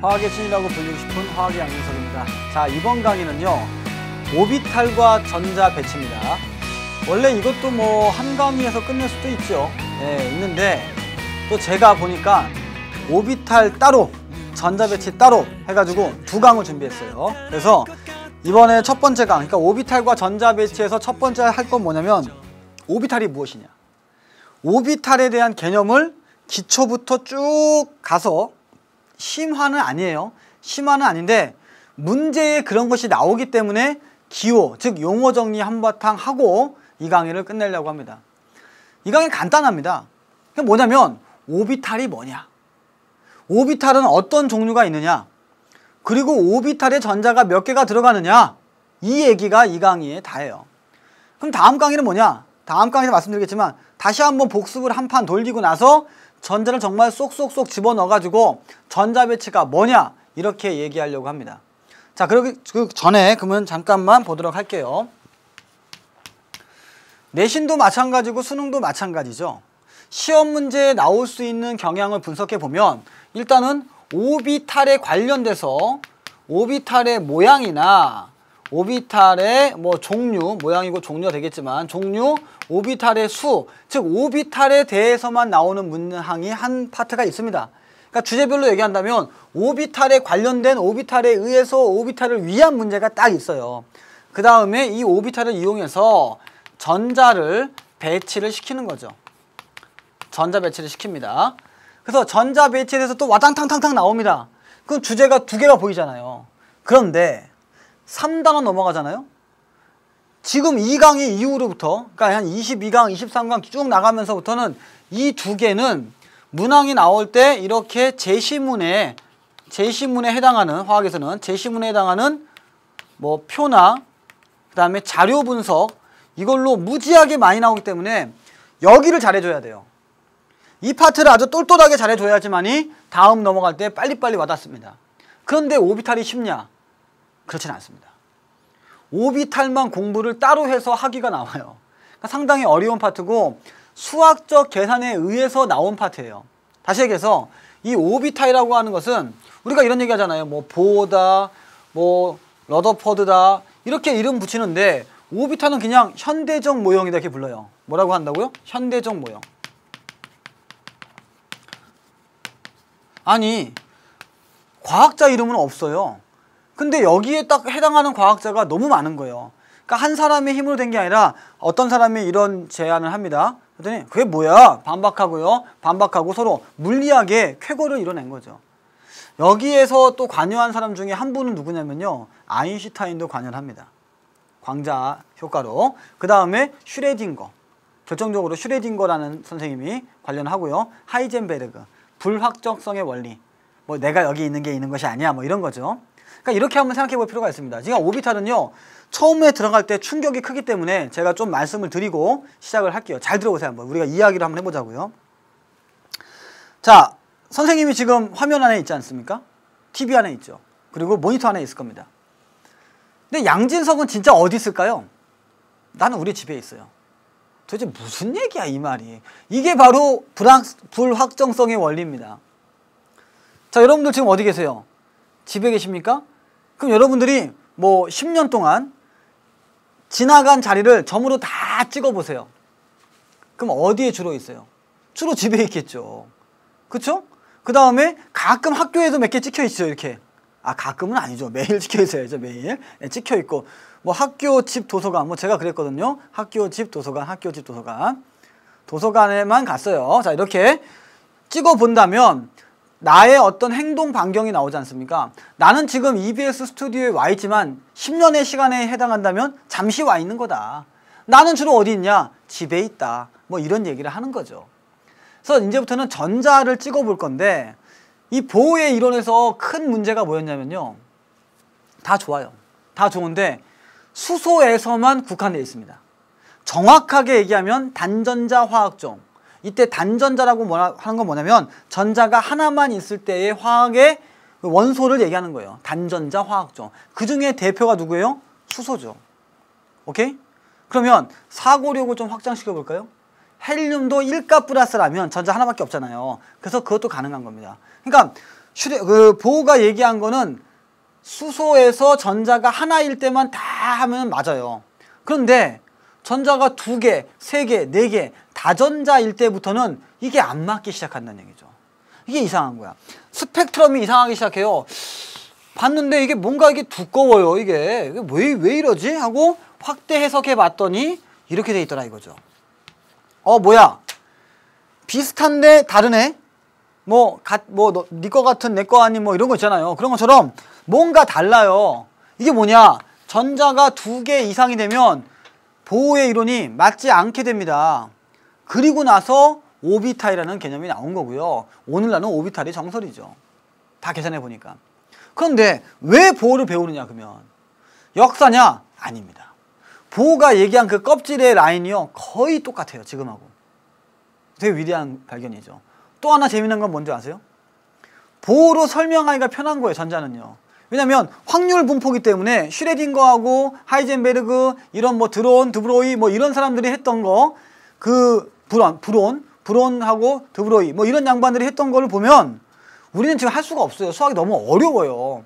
화학의 신이라고 불리고 싶은 화학의 양준석입니다. 자, 이번 강의는요, 오비탈과 전자 배치입니다. 원래 이것도 뭐 한 강의에서 끝낼 수도 있죠. 네, 있는데 또 제가 보니까 오비탈 따로, 전자 배치 따로 해가지고 두 강을 준비했어요. 그래서 이번에 첫 번째 강, 그러니까 오비탈과 전자 배치에서 첫 번째 할 건 뭐냐면 오비탈이 무엇이냐, 오비탈에 대한 개념을 기초부터 쭉 가서, 심화는 아니에요. 심화는 아닌데 문제에 그런 것이 나오기 때문에 기호, 즉 용어 정리 한바탕 하고 이 강의를 끝내려고 합니다. 이 강의 간단합니다. 그게 뭐냐면 오비탈이 뭐냐, 오비탈은 어떤 종류가 있느냐, 그리고 오비탈에 전자가 몇 개가 들어가느냐, 이 얘기가 이 강의에 다예요. 그럼 다음 강의는 뭐냐? 다음 강의에서 말씀드리겠지만 다시 한번 복습을 한 판 돌리고 나서 전자를 정말 쏙쏙쏙 집어넣어가지고 전자 배치가 뭐냐, 이렇게 얘기하려고 합니다. 자, 그 전에 그러면 잠깐만 보도록 할게요. 내신도 마찬가지고 수능도 마찬가지죠. 시험 문제에 나올 수 있는 경향을 분석해 보면 일단은 오비탈에 관련돼서 오비탈의 모양이나 오비탈의 뭐 종류, 모양이고 종류가 되겠지만 종류, 오비탈의 수, 즉 오비탈에 대해서만 나오는 문항이 한 파트가 있습니다. 그러니까 주제별로 얘기한다면 오비탈에 관련된, 오비탈에 의해서 오비탈을 위한 문제가 딱 있어요. 그 다음에 이 오비탈을 이용해서 전자를 배치를 시키는 거죠. 전자 배치를 시킵니다. 그래서 전자 배치에 대해서 또 와당탕탕탕 나옵니다. 그럼 주제가 두 개가 보이잖아요. 그런데 3단원 넘어가잖아요. 지금 2강의 이후로부터, 그러니까 한 22강, 23강 쭉 나가면서부터는 이 두 개는 문항이 나올 때 이렇게 제시문에 해당하는, 화학에서는 제시문에 해당하는 뭐 표나 그 다음에 자료 분석, 이걸로 무지하게 많이 나오기 때문에 여기를 잘해줘야 돼요. 이 파트를 아주 똘똘하게 잘해줘야지만이 다음 넘어갈 때 빨리빨리 와닿습니다. 그런데 오비탈이 쉽냐? 그렇지는 않습니다. 오비탈만 공부를 따로 해서 하기가 나와요. 그러니까 상당히 어려운 파트고 수학적 계산에 의해서 나온 파트예요. 다시 얘기해서 이 오비탈이라고 하는 것은 우리가 이런 얘기 하잖아요. 뭐 보어다, 뭐 러더퍼드다, 이렇게 이름 붙이는데 오비탈은 그냥 현대적 모형이다, 이렇게 불러요. 뭐라고 한다고요? 현대적 모형. 아니, 과학자 이름은 없어요. 근데 여기에 딱 해당하는 과학자가 너무 많은 거예요. 그러니까 한 사람의 힘으로 된 게 아니라 어떤 사람이 이런 제안을 합니다. 그랬더니 그게 뭐야? 반박하고요. 반박하고 서로 물리학의 쾌거를 이뤄낸 거죠. 여기에서 또 관여한 사람 중에 한 분은 누구냐면요, 아인슈타인도 관여를 합니다. 광자 효과로. 그 다음에 슈레딩거, 결정적으로 슈레딩거라는 선생님이 관련하고요. 하이젠베르그, 불확정성의 원리, 뭐 내가 여기 있는 게 있는 것이 아니야, 뭐 이런 거죠. 그러니까 이렇게 한번 생각해 볼 필요가 있습니다. 지금 오비탈은요, 처음에 들어갈 때 충격이 크기 때문에 제가 좀 말씀을 드리고 시작을 할게요. 잘 들어보세요. 한번 우리가 이야기를 한번 해보자고요. 자, 선생님이 지금 화면 안에 있지 않습니까? TV 안에 있죠. 그리고 모니터 안에 있을 겁니다. 근데 양진석은 진짜 어디 있을까요? 나는 우리 집에 있어요. 도대체 무슨 얘기야 이 말이. 이게 바로 불확정성의 원리입니다. 자, 여러분들 지금 어디 계세요? 집에 계십니까? 그럼 여러분들이 뭐 10년 동안 지나간 자리를 점으로 다 찍어보세요. 그럼 어디에 주로 있어요? 주로 집에 있겠죠. 그쵸? 그 다음에 가끔 학교에도 몇 개 찍혀 있죠, 이렇게. 아, 가끔은 아니죠. 매일 찍혀 있어야죠, 매일. 네, 찍혀 있고. 뭐 학교, 집, 도서관. 뭐 제가 그랬거든요. 학교, 집, 도서관, 학교, 집, 도서관. 도서관에만 갔어요. 자, 이렇게 찍어 본다면 나의 어떤 행동 반경이 나오지 않습니까? 나는 지금 EBS 스튜디오에 와 있지만 10년의 시간에 해당한다면 잠시 와 있는 거다. 나는 주로 어디 있냐? 집에 있다. 뭐 이런 얘기를 하는 거죠. 그래서 이제부터는 전자를 찍어 볼 건데, 이 보호의 이론에서 큰 문제가 뭐였냐면요, 다 좋아요. 다 좋은데 수소에서만 국한되어 있습니다. 정확하게 얘기하면 단전자 화학종. 이때 단전자라고 하는 건 뭐냐면 전자가 하나만 있을 때의 화학의 원소를 얘기하는 거예요. 단전자 화학종. 그 중에 대표가 누구예요? 수소죠. 오케이? 그러면 사고력을 좀 확장시켜 볼까요? 헬륨도 1가 플러스라면 전자 하나밖에 없잖아요. 그래서 그것도 가능한 겁니다. 그러니까 보호가 얘기한 거는 수소에서 전자가 하나일 때만 다 하면 맞아요. 그런데 전자가 2개, 3개, 4개 다전자일 때부터는 이게 안 맞기 시작한다는 얘기죠. 이게 이상한 거야. 스펙트럼이 이상하기 시작해요. 봤는데 이게 뭔가 이게 두꺼워요. 이게 왜 이러지? 하고 확대 해석해 봤더니 이렇게 돼 있더라 이거죠. 뭐야? 비슷한데 다르네? 니 거 같은 내 거 아닌 뭐 이런 거 있잖아요. 그런 것처럼 뭔가 달라요. 이게 뭐냐? 전자가 2개 이상이 되면 보호의 이론이 맞지 않게 됩니다. 그리고 나서 오비탈이라는 개념이 나온 거고요. 오늘날은 오비탈이 정설이죠. 다 계산해 보니까. 그런데 왜 보호를 배우느냐 그러면 역사냐? 아닙니다. 보호가 얘기한 그 껍질의 라인이요 거의 똑같아요. 지금하고. 되게 위대한 발견이죠. 또 하나 재미난 건 뭔지 아세요? 보호로 설명하기가 편한 거예요. 전자는요. 왜냐면 확률 분포기 때문에 슈레딩거하고 하이젠베르그 이런 드론, 드브로이 이런 사람들이 했던 거 그 브론하고 드브로이 이런 양반들이 했던 거를 보면 우리는 지금 할 수가 없어요. 수학이 너무 어려워요.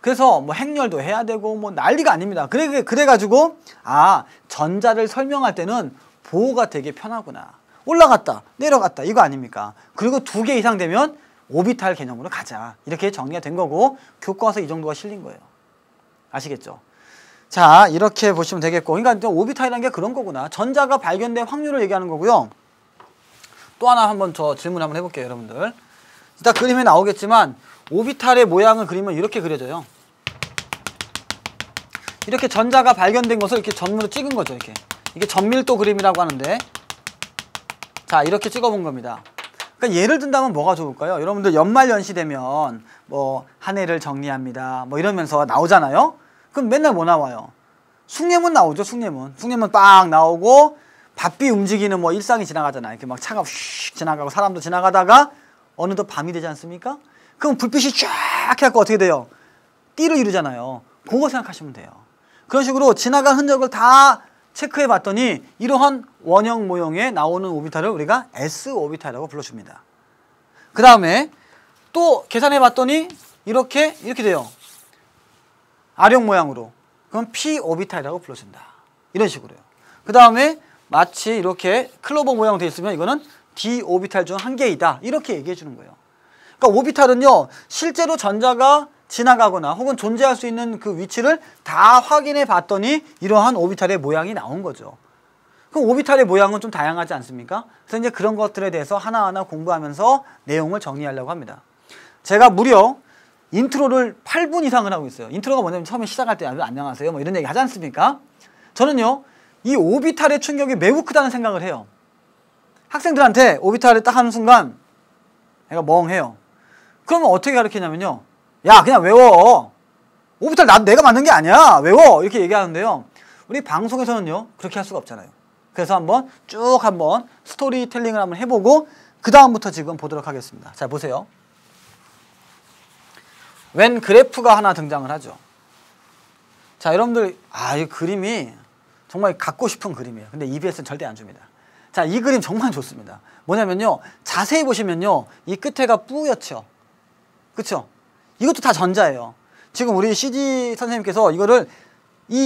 그래서 행렬도 해야 되고 난리가 아닙니다. 그래가지고 전자를 설명할 때는 보호가 되게 편하구나. 올라갔다 내려갔다 이거 아닙니까? 그리고 2개 이상 되면 오비탈 개념으로 가자. 이렇게 정리가 된 거고 교과서 이 정도가 실린 거예요. 아시겠죠? 자, 이렇게 보시면 되겠고 그러니까 오비탈이라는 게 그런 거구나. 전자가 발견된 확률을 얘기하는 거고요. 또 하나 한번 저 질문 한번 해볼게요. 여러분들. 이따 그림에 나오겠지만 오비탈의 모양을 그리면 이렇게 그려져요. 이렇게 전자가 발견된 것을 이렇게 전무로 찍은 거죠. 이게 전밀도 그림이라고 하는데 자, 이렇게 찍어본 겁니다. 그러니까 예를 든다면 뭐가 좋을까요? 여러분들 연말연시 되면 한 해를 정리합니다. 이러면서 나오잖아요. 그럼 맨날 뭐 나와요? 숭례문 나오죠. 숭례문 빵 나오고 바삐 움직이는 일상이 지나가잖아요. 이렇게 차가 휙 지나가고 사람도 지나가다가 어느덧 밤이 되지 않습니까? 그럼 불빛이 쫙 해갖고 어떻게 돼요? 띠를 이루잖아요. 그거 생각하시면 돼요. 그런 식으로 지나간 흔적을 다 체크해 봤더니 이러한 원형 모형에 나오는 오비탈을 우리가 S오비탈이라고 불러줍니다. 그 다음에 또 계산해 봤더니 이렇게 돼요. R형 모양으로. 그럼 P오비탈이라고 불러준다. 이런 식으로요. 그 다음에 마치 이렇게 클로버 모양으로 되어 있으면 이거는 D오비탈 중 한 개이다. 이렇게 얘기해 주는 거예요. 그러니까 오비탈은요 실제로 전자가 지나가거나 혹은 존재할 수 있는 그 위치를 다 확인해 봤더니 이러한 오비탈의 모양이 나온 거죠. 그럼 오비탈의 모양은 좀 다양하지 않습니까? 그래서 이제 그런 것들에 대해서 하나하나 공부하면서 내용을 정리하려고 합니다. 제가 무려 인트로를 8분 이상을 하고 있어요. 인트로가 뭐냐면 처음에 시작할 때 안녕하세요 이런 얘기 하지 않습니까? 저는요 이 오비탈의 충격이 매우 크다는 생각을 해요. 학생들한테 오비탈을 딱 하는 순간 애가 멍해요. 그러면 어떻게 가르치냐면요. 야 그냥 외워. 오비탈 내가 만든 게 아니야. 외워. 이렇게 얘기하는데요. 우리 방송에서는요 그렇게 할 수가 없잖아요. 그래서 한번 스토리텔링을 한번 해보고 그 다음부터 지금 보도록 하겠습니다. 자 보세요. 웬 그래프가 하나 등장을 하죠. 자 여러분들 이 그림이 정말 갖고 싶은 그림이에요. 근데 EBS는 절대 안 줍니다. 자 이 그림 정말 좋습니다. 뭐냐면요 자세히 보시면요 이 끝에가 뿌옇죠. 그쵸? 이것도 다 전자예요. 지금 우리 CG 선생님께서 이거를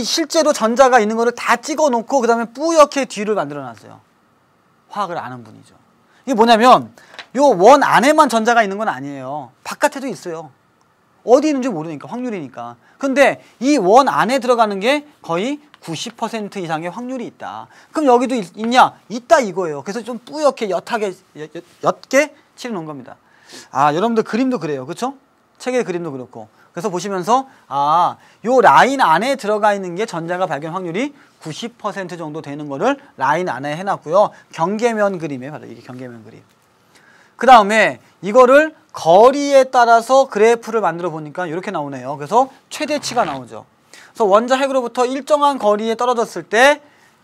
실제로 전자가 있는 거를 다 찍어 놓고 그 다음에 뿌옇게 뒤를 만들어 놨어요. 화학을 아는 분이죠. 이게 뭐냐면 요 원 안에만 전자가 있는 건 아니에요. 바깥에도 있어요. 어디 있는지 모르니까 확률이니까. 근데 이 원 안에 들어가는 게 거의 90% 이상의 확률이 있다. 그럼 여기도 있냐? 있다 이거예요. 그래서 좀 뿌옇게 옅게 칠해 놓은 겁니다. 여러분들 그림도 그래요. 그쵸? 책의 그림도 그렇고. 그래서 보시면서 요 라인 안에 들어가 있는 게 전자가 발견 확률이 90% 정도 되는 거를 라인 안에 해놨고요. 경계면 그림이에요. 바로 이게 경계면 그림. 그 다음에 이거를 거리에 따라서 그래프를 만들어 보니까 이렇게 나오네요. 그래서 최대치가 나오죠. 그래서 원자 핵으로부터 일정한 거리에 떨어졌을 때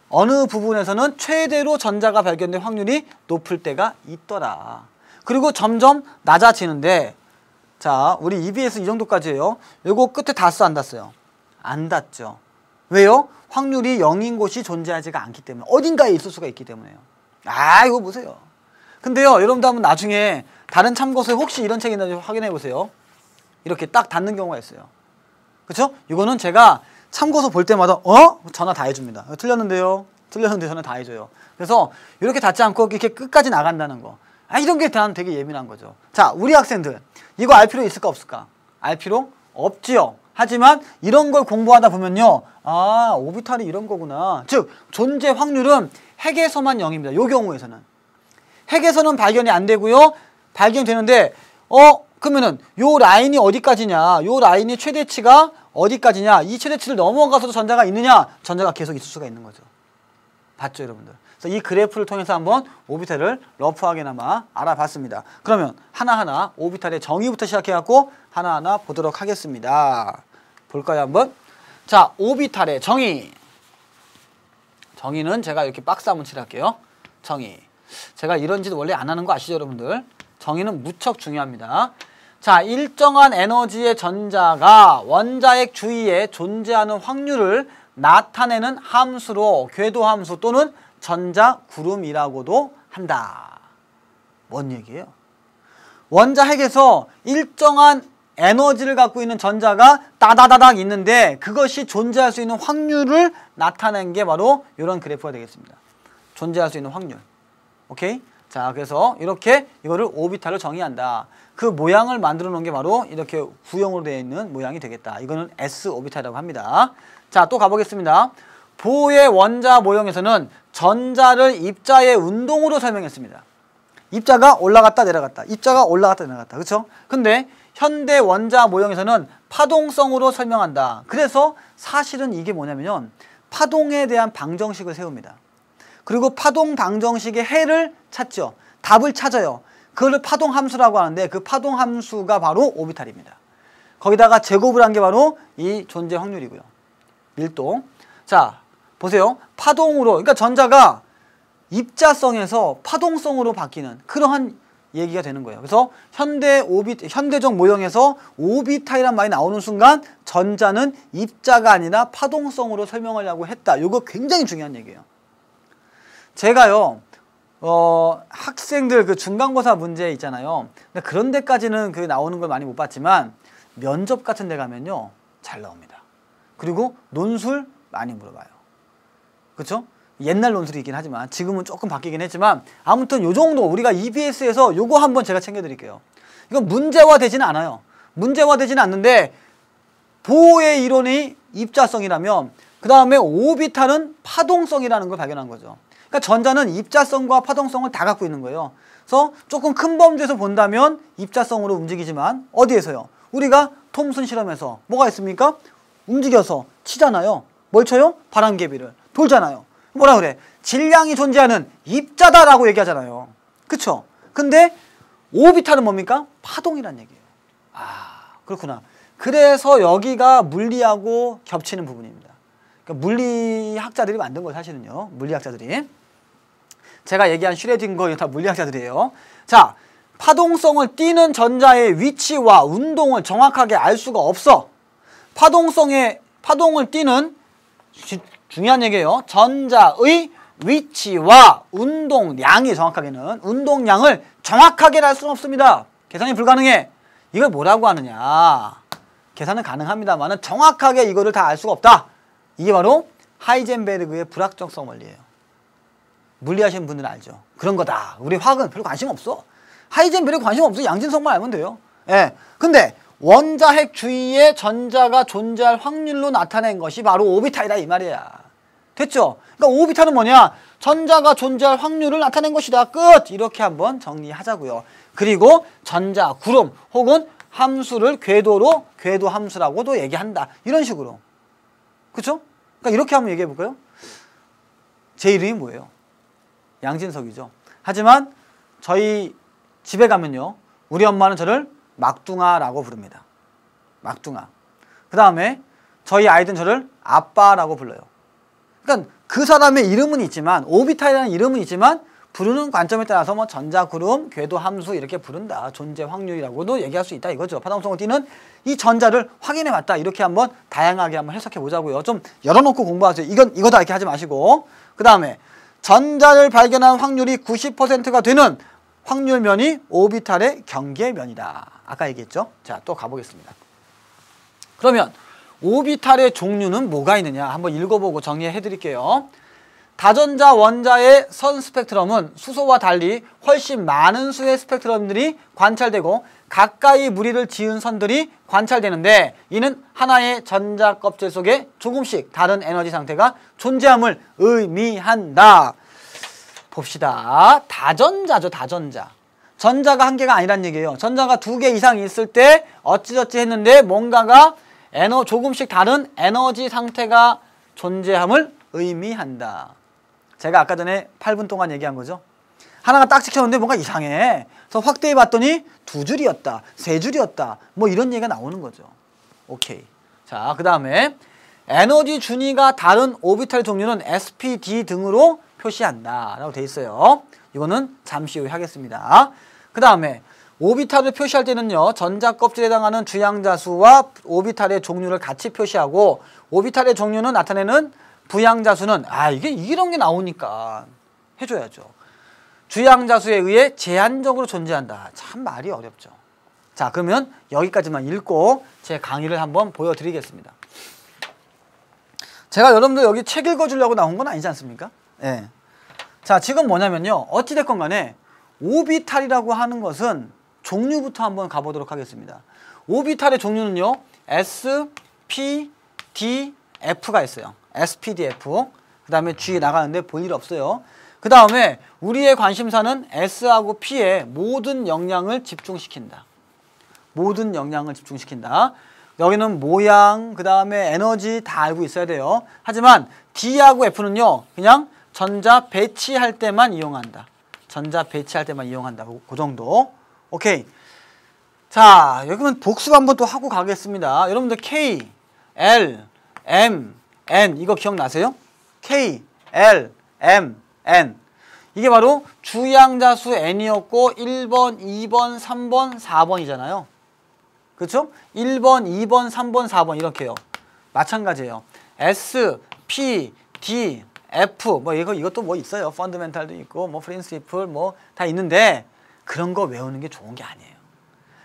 어느 부분에서는 최대로 전자가 발견될 확률이 높을 때가 있더라. 그리고 점점 낮아지는데 자 우리 EBS 이 정도까지예요. 요거 끝에 닿았어 안 닿았어요? 안 닿죠. 왜요? 확률이 0인 곳이 존재하지가 않기 때문에 어딘가에 있을 수가 있기 때문에요. 이거 보세요. 근데요, 여러분도 한번 나중에 다른 참고서에 혹시 이런 책이 있는지 확인해 보세요. 이렇게 딱 닫는 경우가 있어요. 그쵸? 이거는 제가 참고서 볼 때마다 전화 다 해줍니다. 틀렸는데요. 틀렸는데 전화 다 해줘요. 그래서 이렇게 닫지 않고 이렇게 끝까지 나간다는 거. 이런 게 난 되게 예민한 거죠. 자, 우리 학생들 이거 알 필요 있을까 없을까? 알 필요 없지요. 하지만 이런 걸 공부하다 보면요, 오비탈이 이런 거구나. 즉 존재 확률은 핵에서만 0입니다. 요 경우에서는 핵에서는 발견이 안 되고요. 발견되는데 그러면은 요 라인이 어디까지냐? 요 라인이 최대치가 어디까지냐? 이 최대치를 넘어가서도 전자가 있느냐? 전자가 계속 있을 수가 있는 거죠. 봤죠, 여러분들? 그래서 이 그래프를 통해서 한번 오비탈을 러프하게나마 알아봤습니다. 그러면 하나하나 오비탈의 정의부터 시작해갖고 하나하나 보도록 하겠습니다. 볼까요, 한번? 자, 오비탈의 정의. 정의는 제가 이렇게 박스 한번 칠할게요. 정의. 제가 이런 짓 원래 안 하는 거 아시죠, 여러분들? 정의는 무척 중요합니다. 자, 일정한 에너지의 전자가 원자핵 주위에 존재하는 확률을 나타내는 함수로 궤도함수 또는 전자구름이라고도 한다. 뭔 얘기예요? 원자핵에서 일정한 에너지를 갖고 있는 전자가 따다다닥 있는데 그것이 존재할 수 있는 확률을 나타낸 게 바로 이런 그래프가 되겠습니다. 존재할 수 있는 확률. 오케이? 자, 그래서 이렇게 이거를 오비탈로 정의한다. 그 모양을 만들어 놓은 게 바로 이렇게 구형으로 되어 있는 모양이 되겠다. 이거는 S 오비탈이라고 합니다. 자, 또 가보겠습니다. 보의 원자 모형에서는 전자를 입자의 운동으로 설명했습니다. 입자가 올라갔다 내려갔다. 입자가 올라갔다 내려갔다. 그렇죠? 근데 현대 원자 모형에서는 파동성으로 설명한다. 그래서 사실은 이게 뭐냐면요, 파동에 대한 방정식을 세웁니다. 그리고 파동 방정식의 해를 찾죠. 답을 찾아요. 그걸 파동함수라고 하는데 그 파동함수가 바로 오비탈입니다. 거기다가 제곱을 한 게 바로 이 존재 확률이고요. 밀도. 자, 보세요. 파동으로, 그러니까 전자가 입자성에서 파동성으로 바뀌는 그러한 얘기가 되는 거예요. 그래서 현대적 모형에서 오비탈이란 말이 나오는 순간 전자는 입자가 아니라 파동성으로 설명하려고 했다. 이거 굉장히 중요한 얘기예요. 제가요, 학생들 그 중간고사 문제 있잖아요. 근데 그런 데까지는 그 나오는 걸 많이 못 봤지만 면접 같은 데 가면요, 잘 나옵니다. 그리고 논술 많이 물어봐요. 그렇죠? 옛날 논술이긴 하지만 지금은 조금 바뀌긴 했지만 아무튼 요 정도 우리가 EBS에서 요거 한번 제가 챙겨드릴게요. 이건 문제화 되지는 않아요. 문제화 되지는 않는데 보의 이론이 입자성이라면 그 다음에 오비탈은 파동성이라는 걸 발견한 거죠. 그러니까 전자는 입자성과 파동성을 다 갖고 있는 거예요. 그래서 조금 큰 범주에서 본다면 입자성으로 움직이지만 어디에서요? 우리가 톰슨 실험에서 뭐가 있습니까? 움직여서 치잖아요. 뭘 쳐요? 바람개비를. 돌잖아요. 뭐라 그래? 질량이 존재하는 입자다라고 얘기하잖아요. 그쵸? 근데 오비탈은 뭡니까? 파동이란 얘기예요. 그렇구나. 그래서 여기가 물리하고 겹치는 부분입니다. 그러니까 물리학자들이 만든 거예요, 사실은요. 물리학자들이. 제가 얘기한 슈레딩거 이거 다 물리학자들이에요. 자, 파동성을 띠는 전자의 위치와 운동을 정확하게 알 수가 없어. 파동을 띠는 중요한 얘기예요. 전자의 위치와 운동량이 정확하게는 운동량을 정확하게 알 수는 없습니다. 계산이 불가능해. 이걸 뭐라고 하느냐? 계산은 가능합니다만 정확하게 이거를 다 알 수가 없다. 이게 바로 하이젠베르그의 불확정성 원리예요. 물리하시는 분들은 알죠. 그런 거다. 우리 화학은 별로 관심 없어. 하이젠베르그 관심 없어. 양진성만 알면 돼요. 예. 근데 원자핵 주위에 전자가 존재할 확률로 나타낸 것이 바로 오비탈이다 이 말이야. 됐죠? 그러니까 오비탈은 뭐냐? 전자가 존재할 확률을 나타낸 것이다. 끝! 이렇게 한번 정리하자고요. 그리고 전자, 구름 혹은 함수를 궤도로 궤도 함수라고도 얘기한다. 이런 식으로. 그쵸? 그러니까 이렇게 한번 얘기해 볼까요? 제 이름이 뭐예요? 양진석이죠. 하지만 저희 집에 가면요, 우리 엄마는 저를 막둥아라고 부릅니다. 막둥아. 그 다음에 저희 아이들은 저를 아빠라고 불러요. 그러니까 그 사람의 이름은 있지만, 오비탈이라는 이름은 있지만 부르는 관점에 따라서 뭐 전자구름, 궤도함수 이렇게 부른다. 존재 확률이라고도 얘기할 수 있다 이거죠. 파동성을 띠는 이 전자를 확인해 봤다. 이렇게 한번 다양하게 한번 해석해 보자고요. 좀 열어놓고 공부하세요. 이거다 이렇게 하지 마시고. 그 다음에 전자를 발견한 확률이 90%가 되는 확률면이 오비탈의 경계면이다. 아까 얘기했죠? 자, 또 가보겠습니다. 그러면 오비탈의 종류는 뭐가 있느냐? 한번 읽어보고 정리해 드릴게요. 다전자 원자의 선 스펙트럼은 수소와 달리 훨씬 많은 수의 스펙트럼들이 관찰되고 가까이 무리를 지은 선들이 관찰되는데 이는 하나의 전자 껍질 속에 조금씩 다른 에너지 상태가 존재함을 의미한다. 봅시다. 다전자죠, 다전자. 전자가 한 개가 아니란 얘기예요. 전자가 2개 이상 있을 때 어찌저찌 했는데 뭔가가 조금씩 다른 에너지 상태가 존재함을 의미한다. 제가 아까 전에 8분 동안 얘기한 거죠. 하나가 딱 찍혔는데 뭔가 이상해. 그래서 확대해 봤더니 2줄이었다, 3줄이었다. 뭐 이런 얘기가 나오는 거죠. 오케이. 자, 그 다음에 에너지 준위가 다른 오비탈 종류는 SPD 등으로 표시한다 라고 돼 있어요. 이거는 잠시 후에 하겠습니다. 그 다음에 오비탈을 표시할 때는요, 전자 껍질에 해당하는 주양자 수와 오비탈의 종류를 같이 표시하고, 오비탈의 종류는 나타내는 부양자 수는 이게 이런 게 나오니까 해줘야죠. 주양자 수에 의해 제한적으로 존재한다. 참 말이 어렵죠. 자, 그러면 여기까지만 읽고 제 강의를 한번 보여드리겠습니다. 제가 여러분들 여기 책 읽어주려고 나온 건 아니지 않습니까? 예. 자, 지금 뭐냐면요, 어찌됐건 간에 오비탈이라고 하는 것은 종류부터 한번 가보도록 하겠습니다. 오비탈의 종류는요, S, P, D, F가 있어요. SPDF. 그 다음에 G 나가는데 볼 일 없어요. 그 다음에 우리의 관심사는 S하고 P의 모든 영향을 집중시킨다. 모든 영향을 집중시킨다. 여기는 모양, 그 다음에 에너지 다 알고 있어야 돼요. 하지만 D하고 F는요, 그냥 전자 배치할 때만 이용한다. 전자 배치할 때만 이용한다. 그 정도. 오케이. 자, 여기는 복습 한번 또 하고 가겠습니다. 여러분들 K, L, M, N 이거 기억나세요? K, L, M, N 이게 바로 주양자수 N이었고 1번, 2번, 3번, 4번이잖아요. 그렇죠? 1번, 2번, 3번, 4번 이렇게요. 마찬가지예요. S, P, D, F 뭐 이것도 뭐 있어요. 펀더멘탈도 있고 뭐 프린시플 뭐 다 있는데 그런 거 외우는 게 좋은 게 아니에요.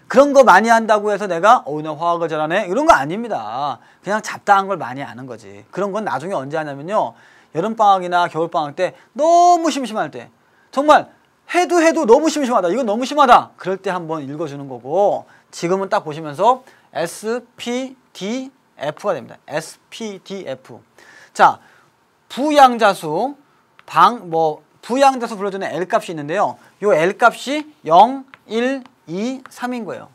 그런 거 많이 한다고 해서 내가 나 화학을 잘하네 이런 거 아닙니다. 그냥 잡다한 걸 많이 아는 거지. 그런 건 나중에 언제 하냐면요, 여름방학이나 겨울방학 때 너무 심심할 때, 정말 해도 너무 심심하다, 이건 너무 심하다, 그럴 때 한번 읽어주는 거고, 지금은 딱 보시면서 SPDF가 됩니다. SPDF. 자, 부양자수 부양자수 불러주는 L값이 있는데요, 요 L값이 0, 1, 2, 3인 거예요.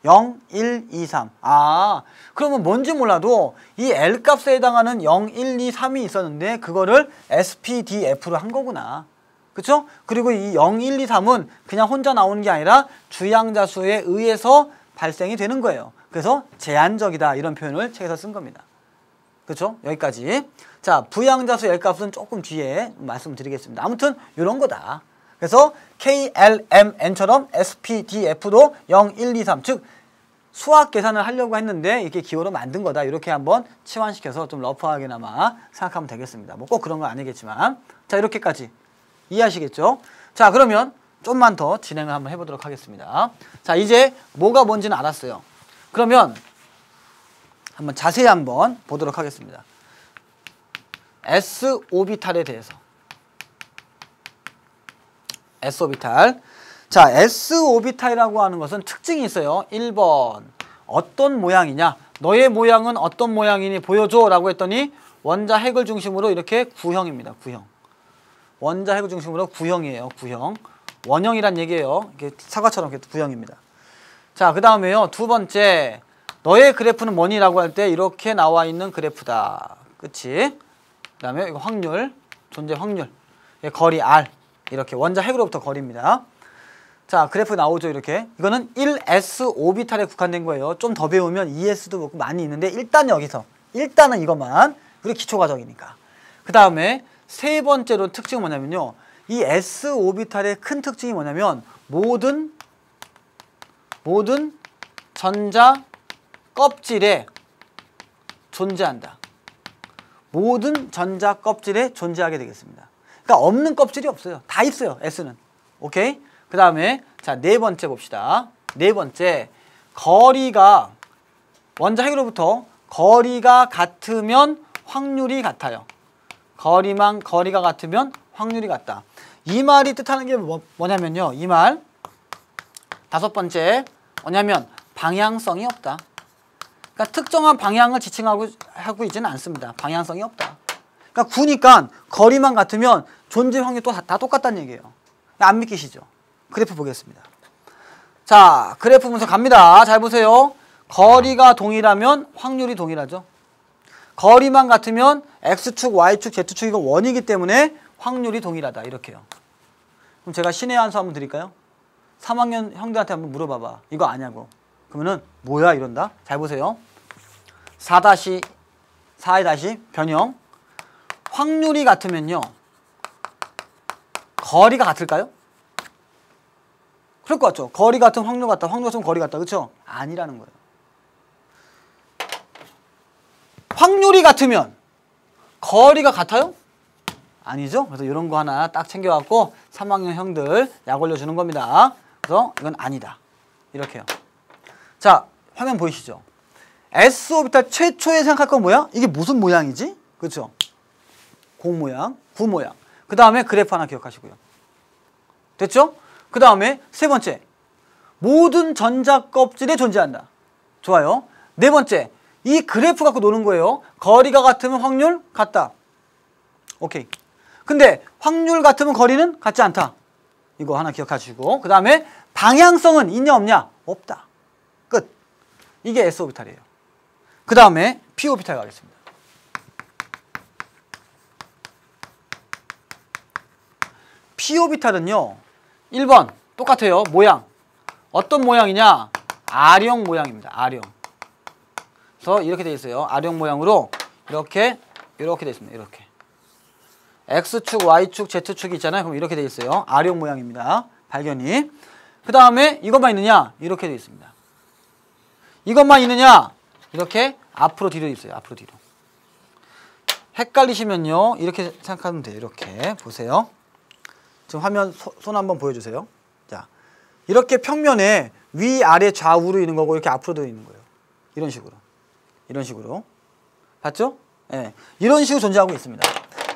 0, 1, 2, 3. 그러면 뭔지 몰라도 이 L값에 해당하는 0, 1, 2, 3이 있었는데 그거를 SPDF로 한 거구나. 그쵸? 그리고 이 0, 1, 2, 3은 그냥 혼자 나오는 게 아니라 주양자수에 의해서 발생이 되는 거예요. 그래서 제한적이다 이런 표현을 책에서 쓴 겁니다. 그쵸? 여기까지. 자, 부양자수 L값은 조금 뒤에 말씀드리겠습니다. 아무튼 이런 거다. 그래서 K, L, M, N처럼 SPDF도 0, 1, 2, 3 즉 수학 계산을 하려고 했는데 이렇게 기호로 만든 거다. 이렇게 한번 치환시켜서 좀 러프하게나마 생각하면 되겠습니다. 뭐 꼭 그런 건 아니겠지만. 자, 이렇게까지 이해하시겠죠? 자, 그러면 좀만 더 진행을 한번 해보도록 하겠습니다. 자, 이제 뭐가 뭔지는 알았어요. 그러면 한번 자세히 한번 보도록 하겠습니다. S오비탈에 대해서. S오비탈. 자, S오비탈이라고 하는 것은 특징이 있어요. 1번. 어떤 모양이냐? 너의 모양은 어떤 모양이니 보여줘 라고 했더니 원자 핵을 중심으로 이렇게 구형입니다. 구형. 원자 핵을 중심으로 구형이에요. 구형. 원형이란 얘기예요. 이렇게 사과처럼 이렇게 구형입니다. 자, 그 다음에요. 두 번째. 너의 그래프는 뭐니? 라고 할 때 이렇게 나와 있는 그래프다. 그치? 그 다음에 이거 확률. 존재 확률. 거리 R. 이렇게 원자 핵으로부터 거리입니다. 자, 그래프 나오죠, 이렇게. 이거는 1s 오비탈에 국한된 거예요. 좀 더 배우면 2s도 많이 있는데 일단 여기서 일단은 이것만. 우리 기초 과정이니까. 그 다음에 세 번째로 특징은 뭐냐면요, 이 s 오비탈의 큰 특징이 뭐냐면 모든 전자 껍질에 존재한다. 모든 전자 껍질에 존재하게 되겠습니다. 그러니까 없는 껍질이 없어요. 다 있어요, S는. 오케이? 그 다음에 자, 네 번째 봅시다. 네 번째, 거리가 먼저 하기로부터 거리가 같으면 확률이 같아요. 거리가 같으면 확률이 같다. 이 말이 뜻하는 게 뭐냐면요. 이 말 다섯 번째 뭐냐면 방향성이 없다. 그러니까 특정한 방향을 지칭하고 있지는 않습니다. 방향성이 없다. 그러니까 9니까 거리만 같으면 존재 확률이 또 다 똑같다는 얘기예요. 안 믿기시죠? 그래프 보겠습니다. 자, 그래프 분석 갑니다. 잘 보세요. 거리가 동일하면 확률이 동일하죠. 거리만 같으면 X축, Y축, Z축 이거 원이기 때문에 확률이 동일하다. 이렇게요. 그럼 제가 신의 한 수 한번 드릴까요? 3학년 형들한테 한번 물어봐봐. 이거 아냐고. 그러면은 뭐야 이런다. 잘 보세요. 4-4의 변형. 확률이 같으면요. 거리가 같을까요? 그럴 것 같죠. 거리 같으면 확률 같다. 확률 같으면 거리 같다. 그렇죠? 아니라는 거예요. 확률이 같으면 거리가 같아요? 아니죠. 그래서 이런 거 하나 딱 챙겨갖고 3학년 형들 약 올려주는 겁니다. 그래서 이건 아니다. 이렇게요. 자, 화면 보이시죠? S오비탈 최초에 생각할 건 뭐야? 이게 무슨 모양이지? 그렇죠? 공 모양, 구 모양. 그 다음에 그래프 하나 기억하시고요. 됐죠? 그 다음에 세 번째, 모든 전자껍질에 존재한다. 좋아요. 네 번째, 이 그래프 갖고 노는 거예요. 거리가 같으면 확률 같다. 오케이. 근데 확률 같으면 거리는 같지 않다. 이거 하나 기억하시고, 그 다음에 방향성은 있냐 없냐? 없다. 끝. 이게 S오비탈이에요. 그 다음에 P오비탈 가겠습니다. P오비탈은요, 1번 똑같아요. 모양. 어떤 모양이냐? R형 모양입니다. R형. 그래서 이렇게 되어 있어요. R형 모양으로 이렇게 되어 있습니다. 이렇게. X축, Y축, Z축이 있잖아요. 그럼 이렇게 되어 있어요. R형 모양입니다. 발견이. 그 다음에 이것만 있느냐? 이렇게 되어 있습니다. 이것만 있느냐? 이렇게 앞으로 뒤로 있어요. 앞으로 뒤로. 헷갈리시면요. 이렇게 생각하면 돼요. 이렇게 보세요. 지금 화면 손 한번 보여주세요. 자, 이렇게 평면에 위, 아래, 좌우로 있는 거고 이렇게 앞으로 되어 있는 거예요. 이런 식으로. 이런 식으로. 봤죠? 예. 네. 이런 식으로 존재하고 있습니다.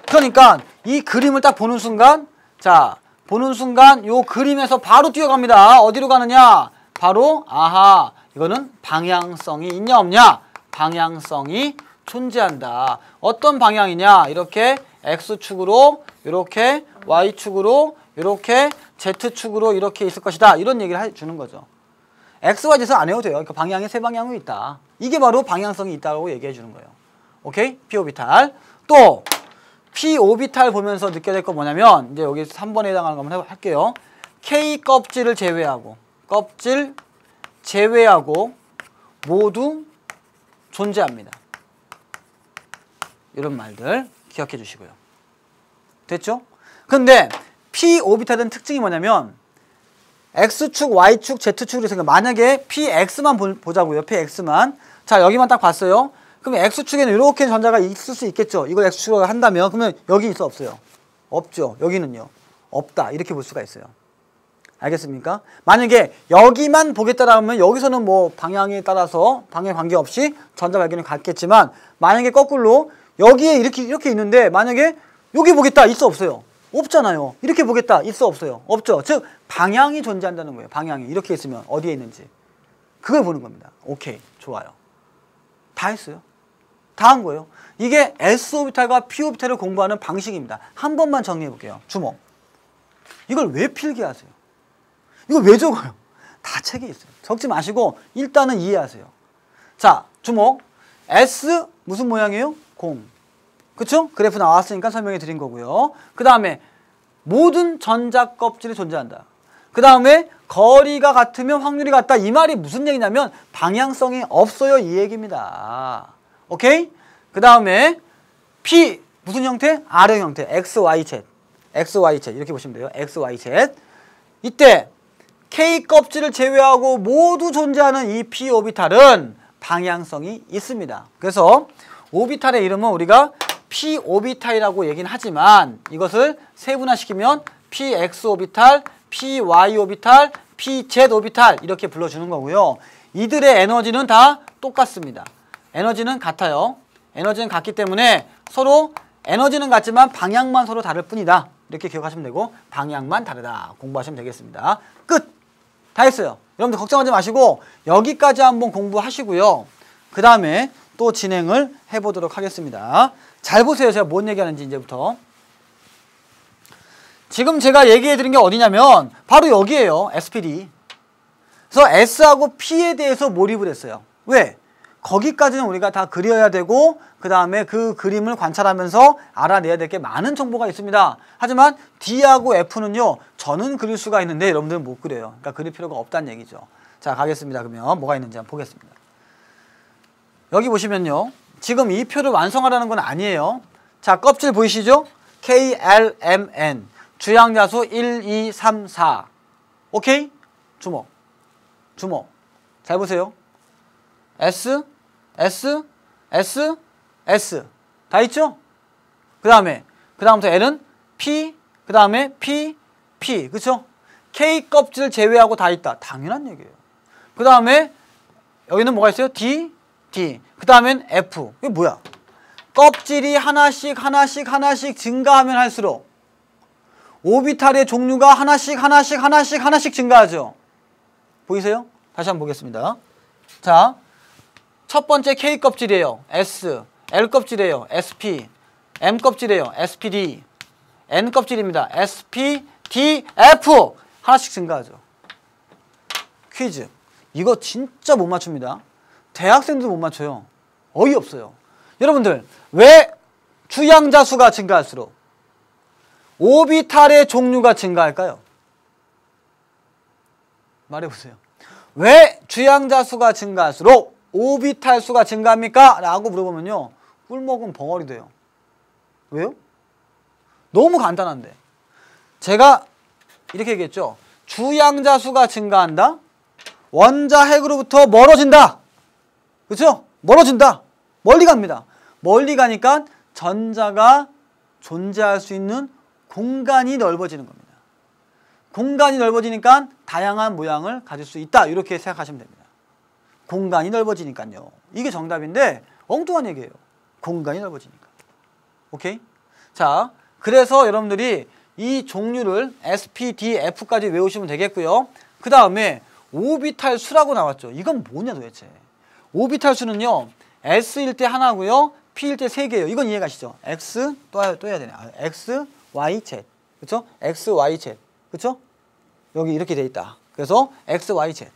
그러니까 이 그림을 딱 보는 순간, 자, 보는 순간 요 그림에서 바로 뛰어갑니다. 어디로 가느냐? 바로 아하, 이거는 방향성이 있냐 없냐? 방향성이 존재한다. 어떤 방향이냐? 이렇게 X축으로, 이렇게 Y축으로, 이렇게 Z축으로 이렇게 있을 것이다. 이런 얘기를 해주는 거죠. X, Y, Z는 안 해도 돼요. 그러니까 방향이 세 방향이 있다. 이게 바로 방향성이 있다고 얘기해 주는 거예요. 오케이? P오비탈. 또 P오비탈 보면서 느껴야 될 거 뭐냐면, 이제 여기 3번에 해당하는 거 한번 할게요. K 껍질을 제외하고, 껍질 제외하고 모두 존재합니다. 이런 말들 기억해 주시고요. 됐죠? 근데 P오비탈은 특징이 뭐냐면 X축, Y축, Z축으로 생각. 만약에 PX만 보자고요. PX만. 자, 여기만 딱 봤어요. 그러면 X축에는 이렇게 전자가 있을 수 있겠죠. 이걸 X축으로 한다면 그러면 여기 있어 없어요? 없죠. 여기는요. 없다. 이렇게 볼 수가 있어요. 알겠습니까? 만약에 여기만 보겠다라면 여기서는 뭐 방향에 따라서 방향 관계없이 전자 발견이 같겠지만, 만약에 거꾸로 여기에 이렇게 있는데 만약에 여기 보겠다 있어 없어요? 없잖아요. 이렇게 보겠다 있어 없어요? 없죠. 즉 방향이 존재한다는 거예요. 방향이 이렇게 있으면 어디에 있는지 그걸 보는 겁니다. 오케이, 좋아요. 다 했어요. 다 한 거예요. 이게 S오비탈과 P오비탈을 공부하는 방식입니다. 한 번만 정리해 볼게요. 주목. 이걸 왜 필기하세요? 이걸 왜 적어요? 다 책에 있어요. 적지 마시고 일단은 이해하세요. 자, 주목. S 무슨 모양이에요? 공. 그쵸? 그래프 나왔으니까 설명해 드린 거고요. 그 다음에 모든 전자 껍질이 존재한다. 그 다음에 거리가 같으면 확률이 같다. 이 말이 무슨 얘기냐면 방향성이 없어요. 이 얘기입니다. 오케이? 그 다음에 P 무슨 형태? R형 형태. X, Y, Z. X, Y, Z. 이렇게 보시면 돼요. X, Y, Z. 이때 K 껍질을 제외하고 모두 존재하는 이 P 오비탈은 방향성이 있습니다. 그래서 오비탈의 이름은 우리가 P 오비탈이라고 얘기는 하지만 이것을 세분화시키면 PX 오비탈, py 오비탈, pz 오비탈 이렇게 불러주는 거고요. 이들의 에너지는 다 똑같습니다. 에너지는 같아요. 에너지는 같기 때문에 서로 에너지는 같지만 방향만 서로 다를 뿐이다. 이렇게 기억하시면 되고 방향만 다르다. 공부하시면 되겠습니다. 끝! 다 했어요. 여러분들 걱정하지 마시고 여기까지 한번 공부하시고요. 그 다음에 또 진행을 해보도록 하겠습니다. 잘 보세요. 제가 뭔 얘기하는지 이제부터. 지금 제가 얘기해 드린 게 어디냐면 바로 여기에요. SPD. 그래서 S하고 P에 대해서 몰입을 했어요. 왜? 거기까지는 우리가 다 그려야 되고 그 다음에 그 그림을 관찰하면서 알아내야 될 게 많은 정보가 있습니다. 하지만 D하고 F는요. 저는 그릴 수가 있는데 여러분들은 못 그려요. 그러니까 그릴 필요가 없다는 얘기죠. 자, 가겠습니다. 그러면 뭐가 있는지 한번 보겠습니다. 여기 보시면요. 지금 이 표를 완성하라는 건 아니에요. 자, 껍질 보이시죠? KLMN 주양자수 1, 2, 3, 4 오케이? 주목 주목 잘 보세요. S, S, S, S 다 있죠? 그 다음부터 L은 P, 그 다음에 P, P 그쵸? K 껍질 제외하고 다 있다. 당연한 얘기예요. 그 다음에 여기는 뭐가 있어요? D, D 그 다음엔 F. 이게 뭐야? 껍질이 하나씩 증가하면 할수록 오비탈의 종류가 하나씩 증가하죠. 보이세요? 다시 한번 보겠습니다. 자, 첫 번째 K 껍질이에요. S, L 껍질이에요. SP, M 껍질이에요. SPD, N 껍질입니다. SP, D, F 하나씩 증가하죠. 퀴즈. 이거 진짜 못 맞춥니다. 대학생도 못 맞춰요. 어이없어요. 여러분들 왜 주양자 수가 증가할수록 오비탈의 종류가 증가할까요? 말해보세요. 왜 주양자 수가 증가할수록 오비탈 수가 증가합니까? 라고 물어보면요. 꿀먹은 벙어리 돼요. 왜요? 너무 간단한데. 제가 이렇게 얘기했죠. 주양자 수가 증가한다. 원자 핵으로부터 멀어진다. 그렇죠? 멀어진다. 멀리 갑니다. 멀리 가니까 전자가 존재할 수 있는 공간이 넓어지는 겁니다. 공간이 넓어지니까 다양한 모양을 가질 수 있다. 이렇게 생각하시면 됩니다. 공간이 넓어지니까요. 이게 정답인데 엉뚱한 얘기예요. 공간이 넓어지니까. 오케이? 자, 그래서 여러분들이 이 종류를 SP, D, F까지 외우시면 되겠고요. 그 다음에 오비탈 수라고 나왔죠. 이건 뭐냐 도대체. 오비탈 수는요. S일 때 하나고요. P일 때 세 개예요. 이건 이해가시죠? X 또 해야 되네. X, Y, Z. 그렇죠? X, Y, Z. 그렇죠? 여기 이렇게 돼 있다. 그래서 X, Y, Z.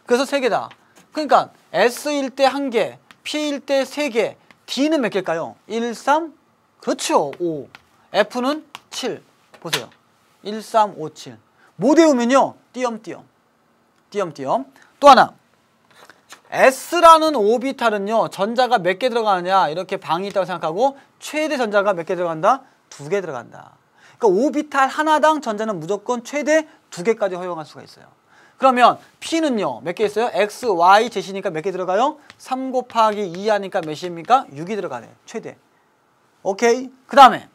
그래서 세 개다. 그러니까 S일 때 한 개, P일 때 세 개, D는 몇 개일까요? 1, 3, 그렇죠. 5. F는 7. 보세요. 1, 3, 5, 7. 못 외우면요. 띄엄띄엄. 또 하나. S라는 오비탈은요. 전자가 몇 개 들어가느냐 이렇게 방이 있다고 생각하고 최대 전자가 몇 개 들어간다? 2개 들어간다. 그러니까 오비탈 하나당 전자는 무조건 최대 2개까지 허용할 수가 있어요. 그러면 P는요. 몇 개 있어요? X, Y, Z니까 몇 개 들어가요? 3 곱하기 2 하니까 몇입니까? 6이 들어가네요. 최대. 오케이. 그 다음에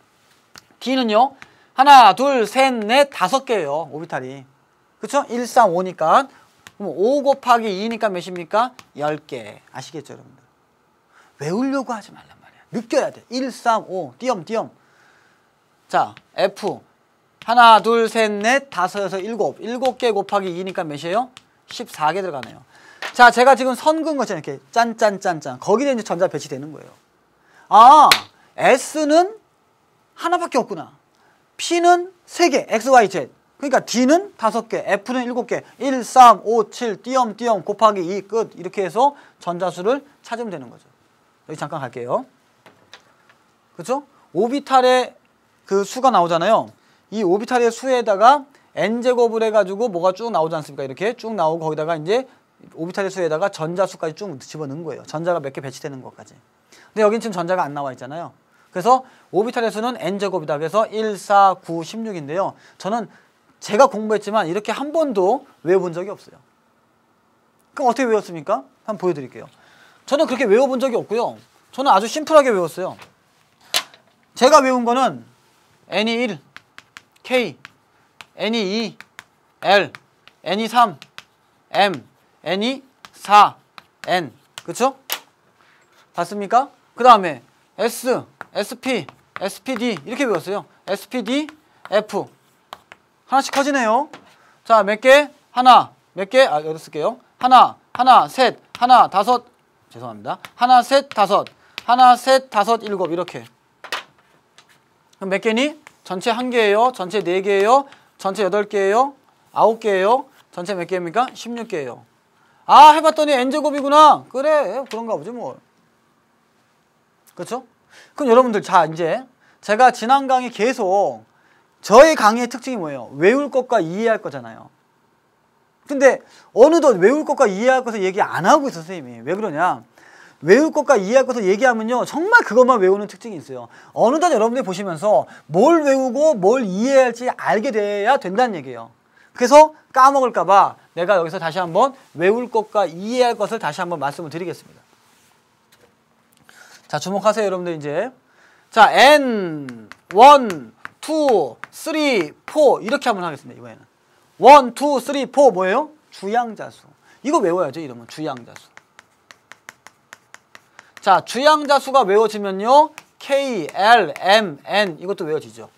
D는요. 하나, 둘, 셋, 넷, 5개예요. 오비탈이. 그쵸? 1, 3, 5니까. 그럼 5 곱하기 2니까 몇입니까? 10개. 아시겠죠, 여러분들? 외우려고 하지 말란 말이야. 느껴야 돼. 1, 3, 5. 띄엄. 자, F. 하나, 둘, 셋, 넷, 5, 6, 7. 7개 곱하기 2니까 몇이에요? 14개 들어가네요. 자, 제가 지금 선 그은 거 있잖아요. 이렇게 짠. 거기에 이제 전자 배치되는 거예요. 아, S는 하나밖에 없구나. P는 3개. X, Y, Z. 그러니까 D는 5개, F는 7개, 1, 3, 5, 7, 띄엄 곱하기 2 끝. 이렇게 해서 전자수를 찾으면 되는 거죠. 여기 잠깐 갈게요. 그렇죠? 오비탈의 그 수가 나오잖아요. 이 오비탈의 수에다가 n제곱을 해가지고 뭐가 쭉 나오지 않습니까? 이렇게 쭉 나오고 거기다가 이제 오비탈의 수에다가 전자수까지 쭉 집어넣은 거예요. 전자가 몇 개 배치되는 것까지. 근데 여긴 지금 전자가 안 나와 있잖아요. 그래서 오비탈의 수는 n제곱이다. 그래서 1, 4, 9, 16인데요. 저는 제가 공부했지만 이렇게 한 번도 외워본 적이 없어요. 그럼 어떻게 외웠습니까? 한번 보여드릴게요. 저는 그렇게 외워본 적이 없고요. 저는 아주 심플하게 외웠어요. 제가 외운 거는 N이 1, K, N이 2, L, N이 3, M, N이 4, N. 그쵸? 봤습니까? 그 다음에 S, SP, SPD 이렇게 배웠어요. SPD, F. 하나씩 커지네요. 자, 몇 개? 하나, 몇 개? 여기 쓸게요. 하나, 셋, 하나, 다섯. 죄송합니다. 하나, 셋, 다섯. 하나, 셋, 다섯, 일곱. 이렇게. 그럼 몇 개니? 전체 1개예요. 전체 4개예요. 전체 8개예요. 9개예요. 전체 몇 개입니까? 16개예요. 아, 해봤더니 n제곱이구나. 그래, 그런가 보지 뭐. 그렇죠? 그럼 여러분들, 자, 이제 제가 지난 강의 계속 저의 강의의 특징이 뭐예요? 외울 것과 이해할 거잖아요. 근데 어느덧 외울 것과 이해할 것을 얘기 안 하고 있어, 선생님이. 왜 그러냐? 외울 것과 이해할 것을 얘기하면요, 정말 그것만 외우는 특징이 있어요. 어느덧 여러분들이 보시면서 뭘 외우고 뭘 이해해야 할지 알게 돼야 된다는 얘기예요. 그래서 까먹을까봐 내가 여기서 다시 한번 외울 것과 이해할 것을 다시 한번 말씀을 드리겠습니다. 자, 주목하세요, 여러분들. 이제 자, N, 1, 2, 3, 4 이렇게 한번 하겠습니다. 이번에는 1, 2, 3, 4 뭐예요? 주양자수. 이거 외워야죠. 이러면 주양자수. 자, 주양자수가 외워지면요, K, L, M, N 이것도 외워지죠.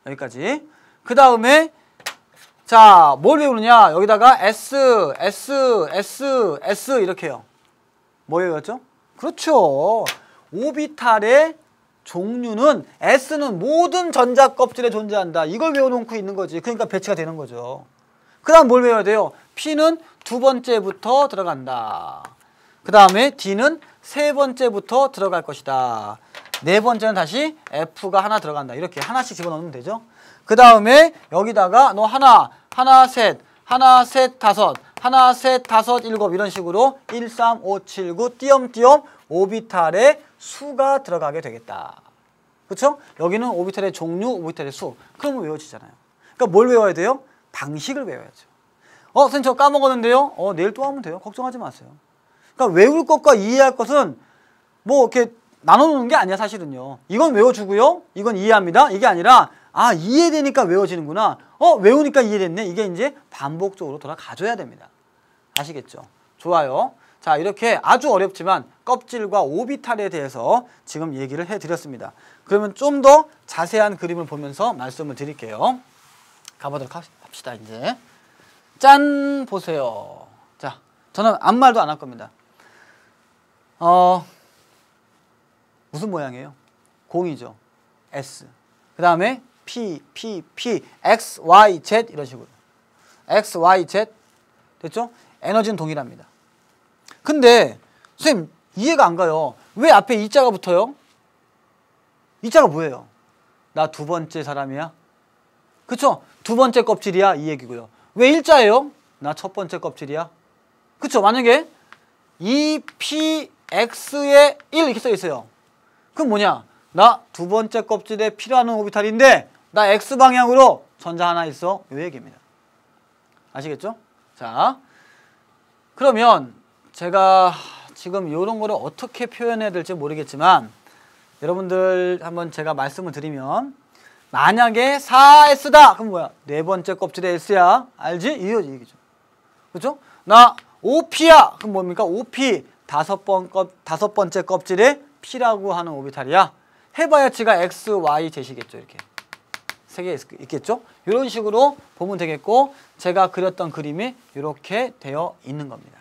여기까지. 그 다음에 자, 뭘 외우느냐? 여기다가 S, S, S, S 이렇게 해요. 뭐 외웠죠? 그렇죠. 오비탈의 종류는 S는 모든 전자 껍질에 존재한다. 이걸 외워놓고 있는 거지. 그러니까 배치가 되는 거죠. 그 다음 뭘 외워야 돼요? P는 2번째부터 들어간다. 그 다음에 D는 3번째부터 들어갈 것이다. 4번째는 다시 F가 하나 들어간다. 이렇게 하나씩 집어넣으면 되죠. 그 다음에 여기다가 너 하나, 셋, 다섯, 하나, 셋, 다섯, 일곱 이런 식으로 1, 3, 5, 7, 9 띄엄띄엄 오비탈의 수가 들어가게 되겠다. 그렇죠? 여기는 오비탈의 종류, 오비탈의 수. 그러면 외워지잖아요. 그러니까 뭘 외워야 돼요? 방식을 외워야죠. 선생님 저 까먹었는데요? 내일 또 하면 돼요. 걱정하지 마세요. 그러니까 외울 것과 이해할 것은 뭐 이렇게 나눠놓는 게 아니야, 사실은요. 이건 외워주고요. 이건 이해합니다. 이게 아니라 아, 이해되니까 외워지는구나. 외우니까 이해됐네. 이게 이제 반복적으로 돌아가줘야 됩니다. 아시겠죠? 좋아요. 자, 이렇게 아주 어렵지만 껍질과 오비탈에 대해서 지금 얘기를 해드렸습니다. 그러면 좀 더 자세한 그림을 보면서 말씀을 드릴게요. 가보도록 합시다, 이제. 짠! 보세요. 자, 저는 아무 말도 안 할 겁니다. 무슨 모양이에요? 공이죠. S. 그 다음에 P, X, Y, Z 이런 식으로. X, Y, Z. 됐죠? 에너지는 동일합니다. 근데 선생님 이해가 안 가요. 왜 앞에 이자가 붙어요? 이자가 뭐예요? 나 2번째 사람이야? 그쵸? 2번째 껍질이야? 이 얘기고요. 왜 일자예요? 나 1번째 껍질이야? 그쵸? 만약에 2px에 1 이렇게 써 있어요. 그럼 뭐냐? 나 2번째 껍질에 필요한 오비탈인데 나 x방향으로 전자 하나 있어. 이 얘기입니다. 아시겠죠? 자, 그러면 제가 지금 이런 거를 어떻게 표현해야 될지 모르겠지만 여러분들 한번 제가 말씀을 드리면 만약에 4s다 그럼 뭐야? 4번째 껍질에 s야. 알지? 이 얘기죠. 그렇죠? 나 5p야. 그럼 뭡니까? 5p 5번째 껍질에 p라고 하는 오비탈이야. 해봐야지가 x, y, z이겠죠. 이렇게 3개 있겠죠? 이런 식으로 보면 되겠고 제가 그렸던 그림이 이렇게 되어 있는 겁니다.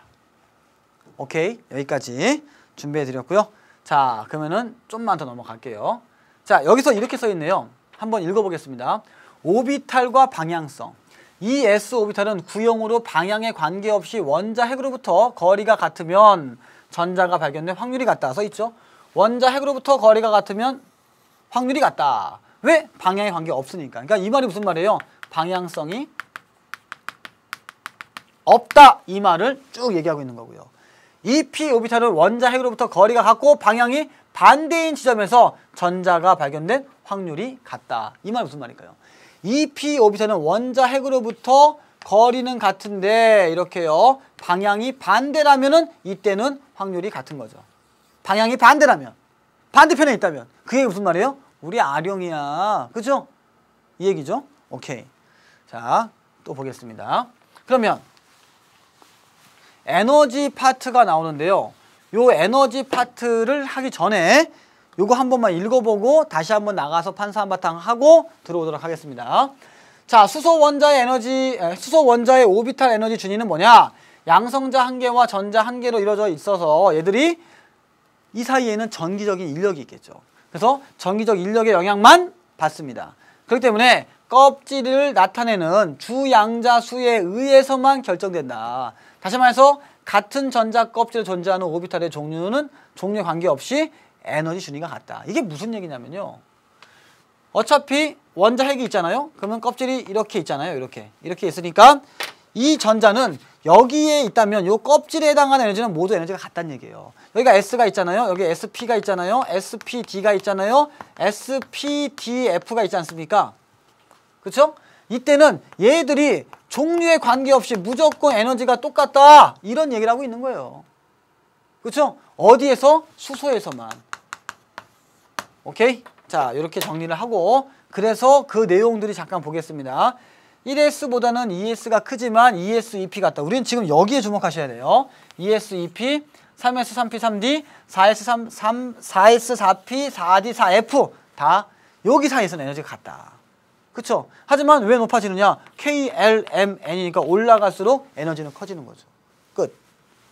오케이, 여기까지 준비해 드렸고요. 자, 그러면은 좀만 더 넘어갈게요. 자, 여기서 이렇게 써 있네요. 한번 읽어보겠습니다. 오비탈과 방향성. 이 s 오비탈은 구형으로 방향에 관계없이 원자 핵으로부터 거리가 같으면 전자가 발견될 확률이 같다 써 있죠. 원자 핵으로부터 거리가 같으면 확률이 같다. 왜? 방향에 관계없으니까. 그러니까 이 말이 무슨 말이에요? 방향성이 없다. 이 말을 쭉 얘기하고 있는 거고요. 이 p 오비탈은 원자 핵으로부터 거리가 같고 방향이 반대인 지점에서 전자가 발견된 확률이 같다. 이 말이 무슨 말일까요? 이 p 오비탈은 원자 핵으로부터 거리는 같은데 이렇게요. 방향이 반대라면은 이때는 확률이 같은 거죠. 방향이 반대라면, 반대편에 있다면 그게 무슨 말이에요? 우리 아령이야. 그죠? 이 얘기죠? 오케이. 자, 또 보겠습니다. 그러면 에너지 파트가 나오는데요. 요 에너지 파트를 하기 전에 요거 한 번만 읽어보고 다시 한번 나가서 판서 한바탕 하고 들어오도록 하겠습니다. 자, 수소 원자의 오비탈 에너지 준위는 뭐냐? 양성자 한 개와 전자 한 개로 이루어져 있어서 얘들이 이 사이에는 전기적인 인력이 있겠죠. 그래서 전기적 인력의 영향만 받습니다. 그렇기 때문에 껍질을 나타내는 주양자수에 의해서만 결정된다. 다시 말해서 같은 전자 껍질에 존재하는 오비탈의 종류는 종류에 관계없이 에너지 준위가 같다. 이게 무슨 얘기냐면요. 어차피 원자 핵이 있잖아요. 그러면 껍질이 이렇게 있잖아요. 이렇게 있으니까 이 전자는 여기에 있다면 이 껍질에 해당하는 에너지는 모두 에너지가 같다는 얘기예요. 여기가 S가 있잖아요. 여기 SP가 있잖아요. SPD가 있잖아요. SPDF가 있지 않습니까? 그렇죠? 이때는 얘들이 종류에 관계없이 무조건 에너지가 똑같다. 이런 얘기를 하고 있는 거예요. 그렇죠? 어디에서? 수소에서만. 오케이? 자, 이렇게 정리를 하고 그래서 그 내용들이 잠깐 보겠습니다. 1S보다는 2S가 크지만 2S2P 같다. 우리는 지금 여기에 주목하셔야 돼요. 2S2P, 3S3P, 3D, 4S4P, 4D, 4F 다 여기 사이에서는 에너지가 같다. 그쵸? 하지만 왜 높아지느냐? KLMN이니까 올라갈수록 에너지는 커지는 거죠. 끝.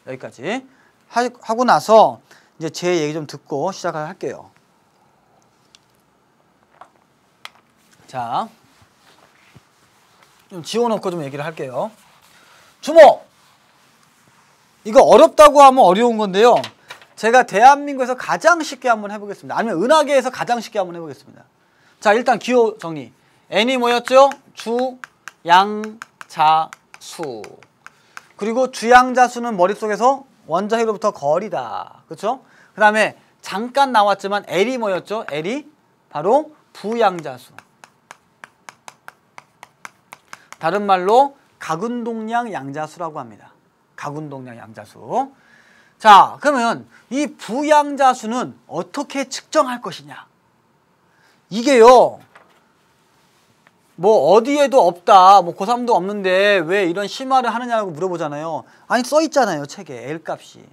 여기까지 하고 나서 이제 제 얘기 좀 듣고 시작을 할게요. 자, 좀 지워놓고 좀 얘기를 할게요. 주목! 이거 어렵다고 하면 어려운 건데요. 제가 대한민국에서 가장 쉽게 한번 해보겠습니다. 아니면 은하계에서 가장 쉽게 한번 해보겠습니다. 자, 일단 기호 정리. N이 뭐였죠? 주, 양, 자, 수. 그리고 주양자수는 머릿속에서 원자핵으로부터 거리다. 그렇죠? 그 다음에 잠깐 나왔지만 L이 뭐였죠? L이 바로 부양자수. 다른 말로 각운동량 양자수라고 합니다. 각운동량 양자수. 자, 그러면 이 부양자수는 어떻게 측정할 것이냐? 이게요. 뭐 어디에도 없다. 뭐 고3도 없는데 왜 이런 심화를 하느냐고 물어보잖아요. 아니 써 있잖아요. 책에 L값이.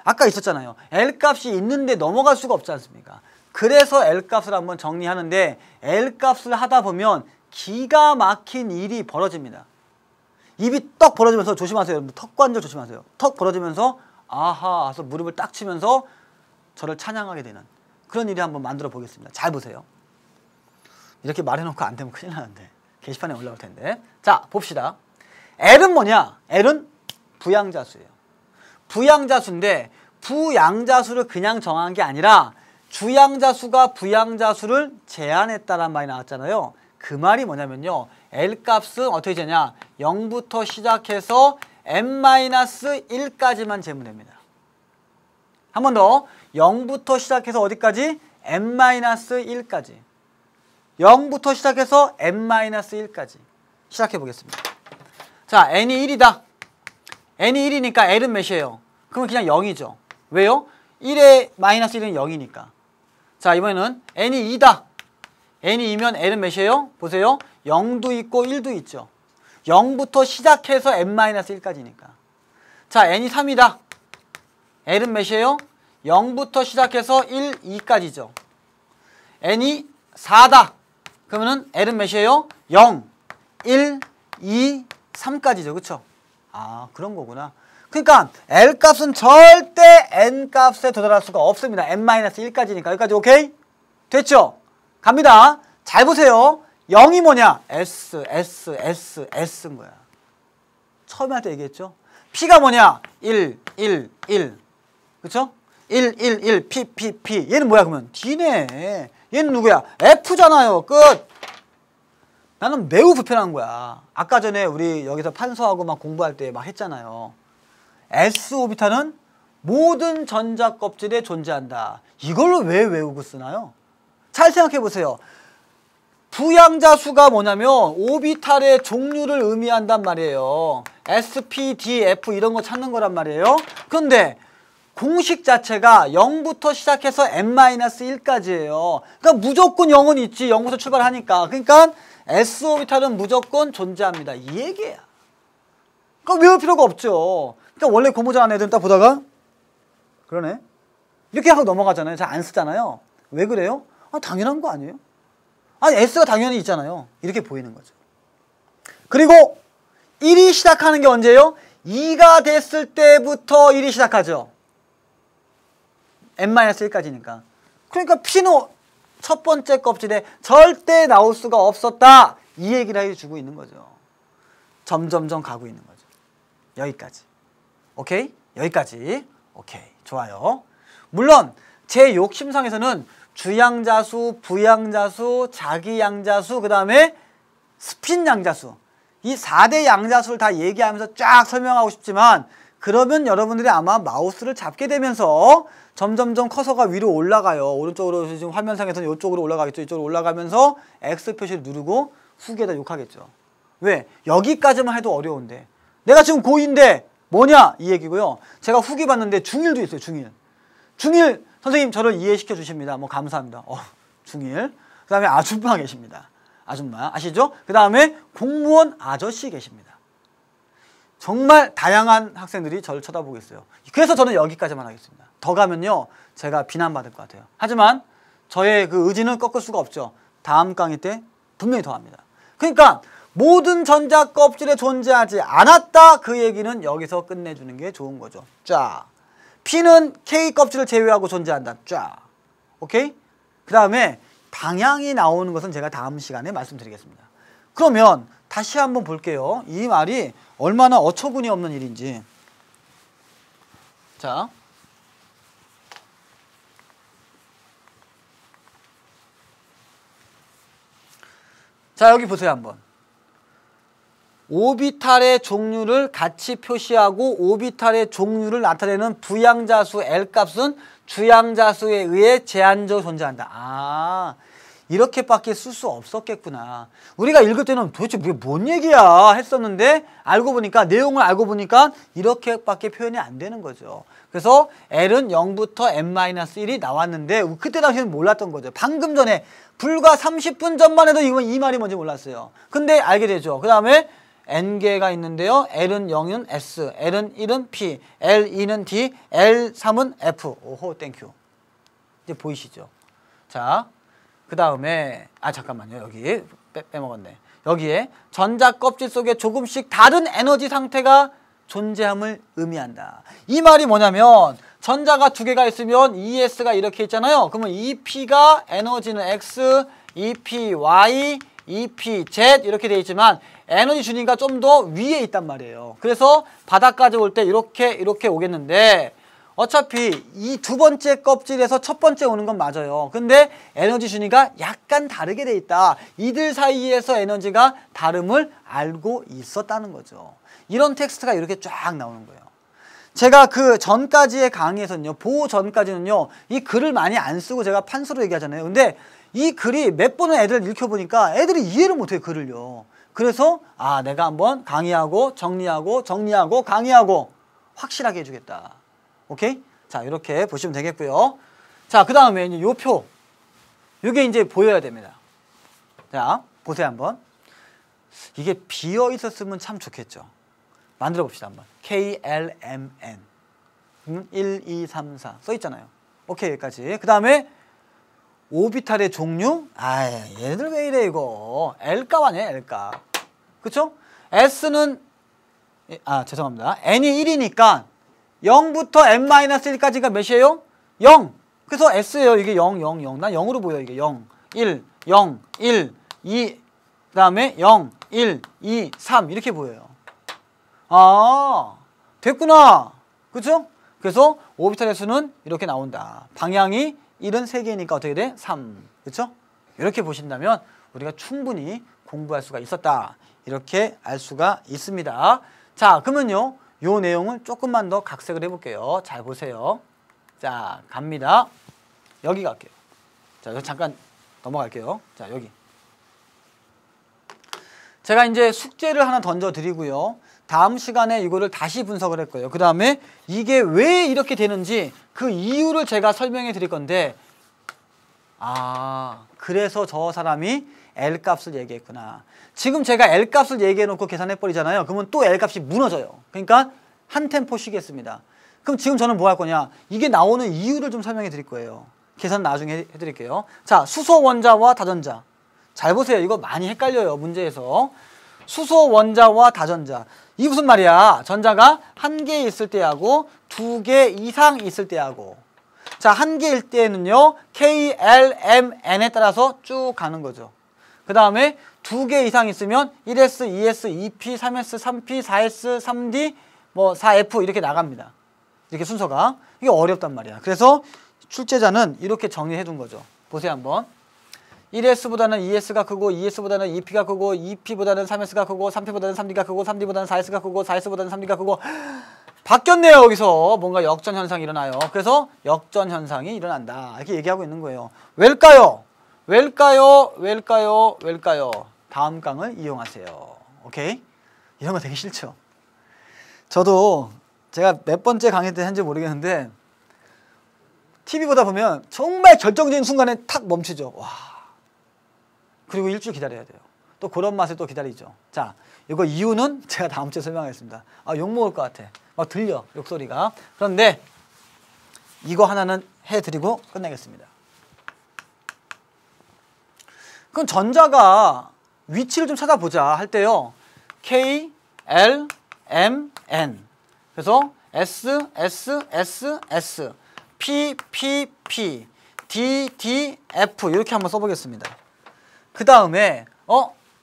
아까 있었잖아요. L값이 있는데 넘어갈 수가 없지 않습니까? 그래서 L값을 한번 정리하는데 L값을 하다 보면 기가 막힌 일이 벌어집니다. 입이 떡 벌어지면서 조심하세요. 여러분 턱관절 조심하세요. 턱 벌어지면서 아하 해서 무릎을 딱 치면서 저를 찬양하게 되는 그런 일이 한번 만들어 보겠습니다. 잘 보세요. 이렇게 말해놓고 안 되면 큰일 나는데 게시판에 올라올 텐데. 자, 봅시다. L은 뭐냐? L은 부양자수예요. 부양자수인데 부양자수를 그냥 정한 게 아니라 주양자수가 부양자수를 제한했다는 말이 나왔잖아요. 그 말이 뭐냐면요. L값은 어떻게 되냐? 0부터 시작해서 n-1까지만 재면 됩니다. 한 번 더. 0부터 시작해서 어디까지? n-1까지. 0부터 시작해서 n-1까지. 시작해 보겠습니다. 자, n이 1이다. n이 1이니까 L은 몇이에요? 그러면 그냥 0이죠. 왜요? 1에 마이너스 1은 0이니까. 자, 이번에는 n이 2다. n이 2면 L은 몇이에요? 보세요. 0도 있고 1도 있죠. 0부터 시작해서 n-1까지니까. 자, n이 3이다. L은 몇이에요? 0부터 시작해서 1, 2까지죠. n이 4다. 그러면은 L은 몇이에요? 0, 1, 2, 3까지죠. 그쵸? 아, 그런 거구나. 그러니까 L값은 절대 N값에 도달할 수가 없습니다. n-1까지니까. 여기까지 오케이? 됐죠? 갑니다. 잘 보세요. 0이 뭐냐? S인 거야. 처음에 할 때 얘기했죠? P가 뭐냐? 1, 1, 1. 그쵸? 1, 1, 1, P. 얘는 뭐야, 그러면? D네. 얘는 누구야? F잖아요. 끝! 나는 매우 불편한 거야. 아까 전에 우리 여기서 판서하고 막 공부할 때 막 했잖아요. S 오비탈은 모든 전자 껍질에 존재한다. 이걸로 왜 외우고 쓰나요? 잘 생각해 보세요. 부양자수가 뭐냐면 오비탈의 종류를 의미한단 말이에요. S, P, D, F 이런 거 찾는 거란 말이에요. 그런데 공식 자체가 0부터 시작해서 n-1까지예요. 그러니까 무조건 0은 있지. 0부터 출발하니까. 그러니까 s 오비탈은 무조건 존재합니다. 이 얘기야. 그러니까 외울 필요가 없죠. 그러니까 원래 공부 잘하는 애들은 딱 보다가 그러네 이렇게 하고 넘어가잖아요. 잘 안 쓰잖아요. 왜 그래요? 아, 당연한 거 아니에요? 아니 S가 당연히 있잖아요. 이렇게 보이는 거죠. 그리고 1이 시작하는 게 언제예요? 2가 됐을 때부터 1이 시작하죠. n-1까지니까. 그러니까 P는 첫 번째 껍질에 절대 나올 수가 없었다. 이 얘기를 해주고 있는 거죠. 점점점 가고 있는 거죠. 여기까지. 오케이? 여기까지. 오케이. 좋아요. 물론 제 욕심상에서는 주양자수, 부양자수, 자기양자수, 그 다음에 스핀양자수 이 4대 양자수를 다 얘기하면서 쫙 설명하고 싶지만 그러면 여러분들이 아마 마우스를 잡게 되면서 점점점 커서가 위로 올라가요. 오른쪽으로 지금 화면상에서는 이쪽으로 올라가겠죠. 이쪽으로 올라가면서 X 표시를 누르고 후기에다 욕하겠죠. 왜? 여기까지만 해도 어려운데 내가 지금 고2인데 뭐냐? 이 얘기고요. 제가 후기 봤는데 중1도 있어요. 중1. 중1 선생님 저를 이해시켜 주십니다. 뭐 감사합니다. 중1. 그 다음에 아줌마 계십니다. 아줌마 아시죠? 그 다음에 공무원 아저씨 계십니다. 정말 다양한 학생들이 저를 쳐다보고 있어요. 그래서 저는 여기까지만 하겠습니다. 더 가면요 제가 비난받을 것 같아요. 하지만 저의 그 의지는 꺾을 수가 없죠. 다음 강의 때 분명히 더 합니다. 그러니까 모든 전자 껍질에 존재하지 않았다 그 얘기는 여기서 끝내주는 게 좋은 거죠. 쫙. P는 K 껍질을 제외하고 존재한다. 쫙. 오케이? 그 다음에 방향이 나오는 것은 제가 다음 시간에 말씀드리겠습니다. 그러면 다시 한번 볼게요. 이 말이 얼마나 어처구니 없는 일인지. 자. 자, 여기 보세요, 한번. 오비탈의 종류를 같이 표시하고 오비탈의 종류를 나타내는 부양자수 L값은 주양자수에 의해 제한적으로 존재한다. 아, 이렇게밖에 쓸 수 없었겠구나. 우리가 읽을 때는 도대체 이게 뭔 얘기야 했었는데 알고 보니까 내용을 알고 보니까 이렇게밖에 표현이 안 되는 거죠. 그래서 L은 0부터 n-1이 나왔는데 그때 당시에는 몰랐던 거죠. 방금 전에 불과 30분 전만 해도 이 말이 뭔지 몰랐어요. 근데 알게 되죠. 그 다음에 n개가 있는데요. L은 0은 S, L은 1은 P, L2는 D, L3은 F. 오호, 땡큐. 이제 보이시죠? 자, 그 다음에 잠깐만요. 여기 빼먹었네. 여기에 전자 껍질 속에 조금씩 다른 에너지 상태가 존재함을 의미한다. 이 말이 뭐냐면 전자가 두 개가 있으면 ES가 이렇게 있잖아요. 그러면 EP가 에너지는 X, EPY, EPZ 이렇게 되어 있지만 에너지 준위가 좀 더 위에 있단 말이에요. 그래서 바닥까지 올 때 이렇게 오겠는데 어차피 이 두 번째 껍질에서 첫 번째 오는 건 맞아요. 근데 에너지 준위가 약간 다르게 돼 있다. 이들 사이에서 에너지가 다름을 알고 있었다는 거죠. 이런 텍스트가 이렇게 쫙 나오는 거예요. 제가 그 전까지의 강의에서는요, 보호 전까지는요, 이 글을 많이 안 쓰고 제가 판서로 얘기하잖아요. 근데 이 글이 몇 번을 애들 읽혀보니까 애들이 이해를 못해요, 글을요. 그래서 내가 한번 강의하고 정리하고 강의하고 확실하게 해주겠다. 오케이? 자, 이렇게 보시면 되겠고요. 자, 그 다음에 이제 요 표. 요게 이제 보여야 됩니다. 자, 보세요, 한번. 이게 비어 있었으면 참 좋겠죠. 만들어 봅시다, 한번. KLMN. 1, 2, 3, 4. 써 있잖아요. 오케이, 여기까지. 그 다음에 오비탈의 종류. 얘네들 왜 이래, 이거. L값 아니에요, L값. 그쵸? S는, 죄송합니다. N이 1이니까 0부터 n-1까지가 몇이에요? 0. 그래서 S예요. 이게 0, 0, 0. 난 0으로 보여, 이게 0, 1, 0, 1, 2, 그 다음에 0, 1, 2, 3 이렇게 보여요. 됐구나. 그쵸? 그래서 오비탈의 수는 이렇게 나온다. 방향이 1은 3개니까 어떻게 돼? 3. 그쵸? 이렇게 보신다면 우리가 충분히 공부할 수가 있었다. 이렇게 알 수가 있습니다. 자, 그러면요. 요 내용을 조금만 더 각색을 해볼게요. 잘 보세요. 자, 갑니다. 여기 갈게요. 자, 여기 잠깐 넘어갈게요. 자, 여기. 제가 이제 숙제를 하나 던져드리고요. 다음 시간에 이거를 다시 분석을 할 거예요. 그 다음에 이게 왜 이렇게 되는지 그 이유를 제가 설명해 드릴 건데 그래서 저 사람이 L값을 얘기했구나. 지금 제가 L값을 얘기해놓고 계산해버리잖아요. 그러면 또 L값이 무너져요. 그러니까 한 템포 쉬겠습니다. 그럼 지금 저는 뭐 할 거냐? 이게 나오는 이유를 좀 설명해 드릴 거예요. 계산 나중에 해드릴게요. 자, 수소 원자와 다전자. 잘 보세요. 이거 많이 헷갈려요. 문제에서. 수소 원자와 다전자. 이게 무슨 말이야? 전자가 한 개 있을 때하고 두 개 이상 있을 때하고. 자, 한 개일 때는요. K, L, M, N에 따라서 쭉 가는 거죠. 그 다음에 두 개 이상 있으면 1S, 2S, 2P, 3S, 3P, 4S, 3D, 뭐 4F 이렇게 나갑니다. 이렇게 순서가. 이게 어렵단 말이야. 그래서 출제자는 이렇게 정리해 둔 거죠. 보세요 한번. 1S보다는 2S가 크고 2S보다는 2P가 크고 2P보다는 3S가 크고 3P보다는 3D가 크고 3D보다는 4S가 크고 4S보다는 3D가 크고 바뀌었네요. 여기서 뭔가 역전 현상이 일어나요. 그래서 역전 현상이 일어난다. 이렇게 얘기하고 있는 거예요. 왜일까요? 왜일까요? 왜일까요? 왜일까요? 다음 강을 이용하세요. 오케이? 이런 거 되게 싫죠? 저도 제가 몇 번째 강의 때 한지 모르겠는데 TV 보다 보면 정말 결정적인 순간에 탁 멈추죠. 와. 그리고 일주일 기다려야 돼요. 또 그런 맛에 또 기다리죠. 자, 이거 이유는 제가 다음 주에 설명하겠습니다. 아, 욕먹을 것 같아. 막 들려, 욕소리가. 그런데 이거 하나는 해드리고 끝내겠습니다. 그럼 전자가 위치를 좀 찾아보자 할 때요. K, L, M, N. 그래서 S, S, S, S. P, P, P. D, D, F. 이렇게 한번 써보겠습니다. 그 다음에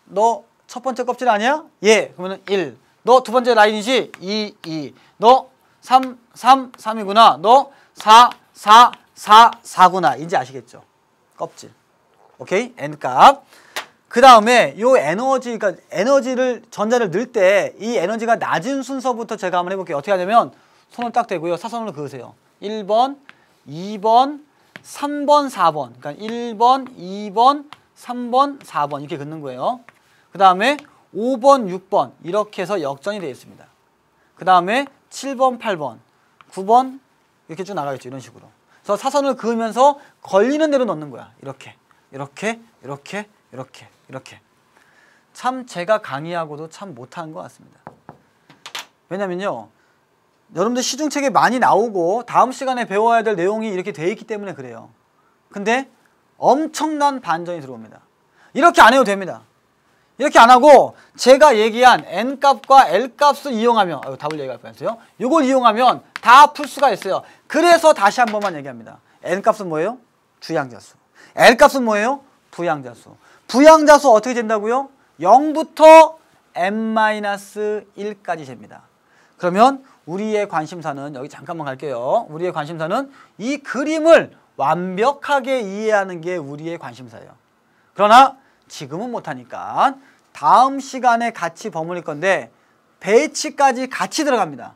너 첫 번째 껍질 아니야? 예. 그러면 1. 너 두 번째 라인이지? 2, 2. 너 3, 3, 3이구나. 너 4, 4, 4, 4구나. 이제 아시겠죠? 껍질. 오케이? N값. 그 다음에 요 에너지가, 에너지를, 전자를 넣을 때 이 에너지가 낮은 순서부터 제가 한번 해볼게요. 어떻게 하냐면 손을 딱 대고요. 사선으로 그으세요. 1번, 2번, 3번, 4번. 그러니까 1번, 2번, 3번, 4번 이렇게 긋는 거예요. 그 다음에 5번, 6번 이렇게 해서 역전이 되어 있습니다. 그 다음에 7번, 8번, 9번 이렇게 쭉 나가겠죠. 이런 식으로. 그래서 사선을 그으면서 걸리는 대로 넣는 거야. 이렇게, 이렇게, 이렇게, 이렇게, 이렇게. 참 제가 강의하고도 참 못한 것 같습니다. 왜냐면요. 여러분들 시중책에 많이 나오고 다음 시간에 배워야 될 내용이 이렇게 돼 있기 때문에 그래요. 근데 엄청난 반전이 들어옵니다. 이렇게 안 해도 됩니다. 이렇게 안 하고 제가 얘기한 N값과 L값을 이용하면 답을 얘기할 뻔했어요. 이걸 이용하면 다 풀 수가 있어요. 그래서 다시 한 번만 얘기합니다. N값은 뭐예요? 주양자수. L값은 뭐예요? 부양자수. 부양자수 어떻게 된다고요? 0부터 n-1까지 잽니다. 그러면 우리의 관심사는 여기 잠깐만 갈게요. 우리의 관심사는 이 그림을 완벽하게 이해하는 게 우리의 관심사예요. 그러나 지금은 못하니까 다음 시간에 같이 버무릴 건데 배치까지 같이 들어갑니다.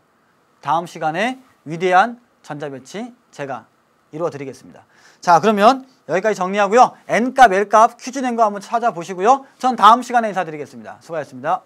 다음 시간에 위대한 전자배치 제가 이루어 드리겠습니다. 자, 그러면 여기까지 정리하고요. N값, L값 퀴즈 낸 거 한번 찾아보시고요. 전 다음 시간에 인사드리겠습니다. 수고하셨습니다.